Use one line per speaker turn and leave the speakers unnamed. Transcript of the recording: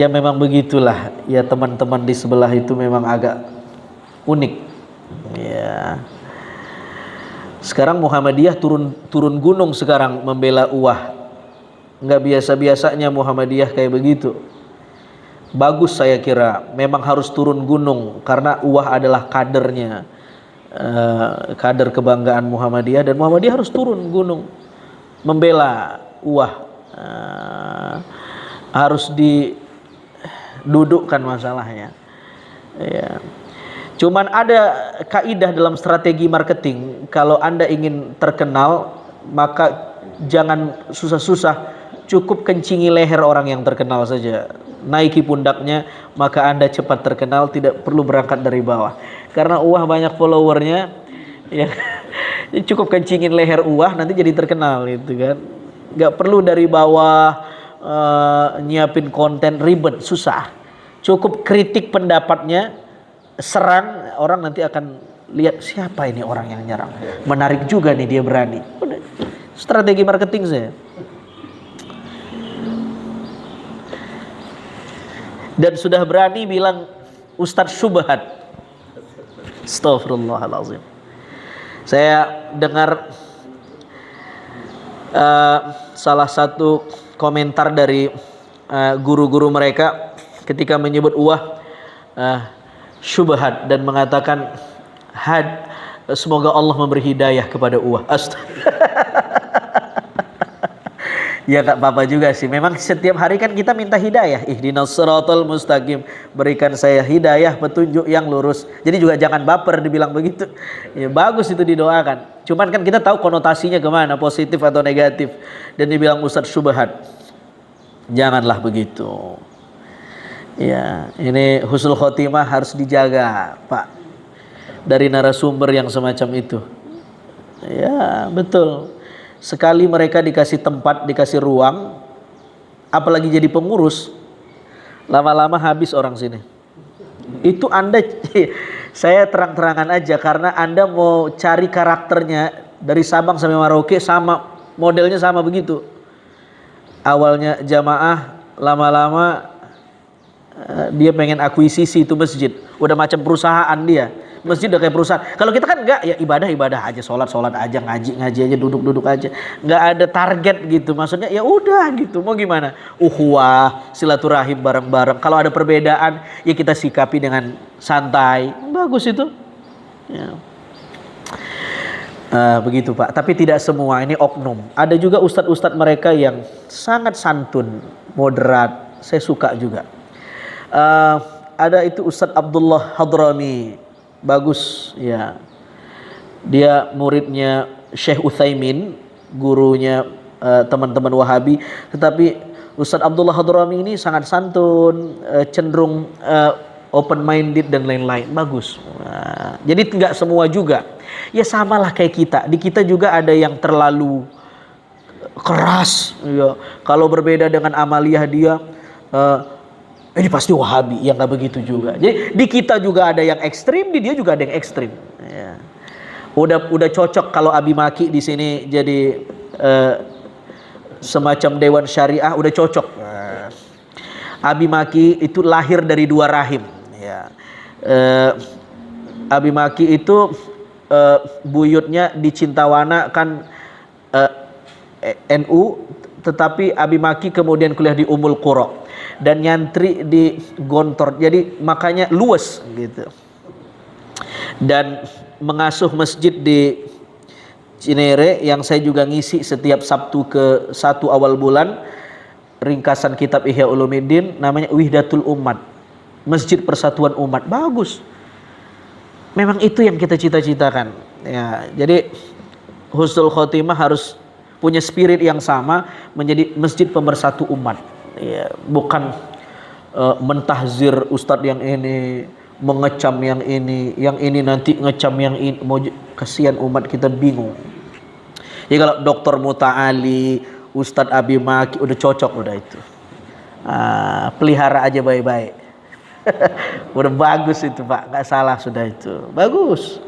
Ya memang begitulah ya, teman-teman di sebelah itu memang agak unik ya. Sekarang Muhammadiyah turun gunung sekarang membela UWAH. Nggak biasa-biasanya Muhammadiyah kayak begitu. Bagus saya kira, memang harus turun gunung karena UWAH adalah kadernya, kader kebanggaan Muhammadiyah, dan Muhammadiyah harus turun gunung membela UWAH. Harus didudukkan masalahnya ya. Cuman ada kaidah dalam strategi marketing, kalau Anda ingin terkenal maka jangan susah-susah, cukup kencingi leher orang yang terkenal saja, naiki pundaknya, maka Anda cepat terkenal, tidak perlu berangkat dari bawah. Karena UWAH banyak followernya ya, cukup kencingin leher UWAH nanti jadi terkenal gitu kan. Gak perlu dari bawah nyiapin konten ribet, susah. Cukup kritik pendapatnya, serang, orang nanti akan lihat siapa ini orang yang nyerang, menarik juga nih, dia berani. Udah. Strategi marketing saya. Dan sudah berani bilang Ustadz Syubhat. Astaghfirullahaladzim. Saya dengar salah satu komentar dari guru-guru mereka ketika menyebut UWAH syubhat dan mengatakan semoga Allah memberi hidayah kepada UWAH. Ya tak apa-apa juga sih. Memang setiap hari kan kita minta hidayah. Ihdinas siratal mustaqim. Berikan saya hidayah, petunjuk yang lurus. Jadi juga jangan baper dibilang begitu. Ya bagus itu didoakan. Cuman kan kita tahu konotasinya kemana, positif atau negatif. Dan dibilang Ustadz syubhat. Janganlah begitu. Ya, ini husnul khotimah harus dijaga, Pak. Dari narasumber yang semacam itu. Ya, betul. Sekali mereka dikasih tempat, dikasih ruang, apalagi jadi pengurus, lama-lama habis orang sini. Itu Anda, saya terang-terangan aja, karena Anda mau cari karakternya dari Sabang sampai Merauke sama, modelnya sama begitu. Awalnya jamaah, lama-lama dia pengen akuisisi itu masjid, udah macam perusahaan dia. Masjid udah kayak perusahaan. Kalau kita kan enggak, ya ibadah aja, sholat aja, ngaji aja, duduk aja. Enggak ada target gitu. Maksudnya ya udah gitu. Mau gimana? Ukhuwah, silaturahim bareng-bareng. Kalau ada perbedaan ya kita sikapi dengan santai. Bagus itu. Ya. Begitu Pak. Tapi tidak semua, ini oknum. Ada juga ustadz-ustadz mereka yang sangat santun, moderat. Saya suka juga. Ada itu Ustadz Abdullah Hadrami. Bagus ya, dia muridnya Syekh Utsaimin, gurunya teman-teman Wahabi. Tetapi Ustadz Abdullah Hadrami ini sangat santun, cenderung open minded dan lain-lain. Bagus. Jadi nggak semua juga. Ya samalah kayak kita. Di kita juga ada yang terlalu keras. Ya. Kalau berbeda dengan amaliyah dia. Ini pasti Wahabi, yang nggak begitu juga. Jadi di kita juga ada yang ekstrim, di dia juga ada yang ekstrim. Ya. Udah cocok kalau Abi Maki di sini jadi semacam dewan syariah, udah cocok. Abi Maki itu lahir dari dua rahim. Ya. Abi Maki itu buyutnya di Cintawana kan NU, tetapi Abi Maki kemudian kuliah di Ummul Qura dan nyantri di Gontor, jadi makanya luas gitu, dan mengasuh masjid di Cinere yang saya juga ngisi setiap Sabtu ke-1 awal bulan, ringkasan kitab Ihya Ulumuddin, namanya Wihdatul Umat, Masjid Persatuan Umat. Bagus, memang itu yang kita cita-citakan ya. Jadi husnul khotimah harus punya spirit yang sama, menjadi masjid pemersatu umat. Ya, bukan mentahzir ustadz yang ini, mengecam yang ini nanti ngecam yang ini. Kasihan umat kita bingung. Ya kalau Dr. Muta'ali, Ustadz Abi Maki udah cocok udah itu. Pelihara aja baik-baik. Udah bagus itu Pak, nggak salah sudah itu. Bagus.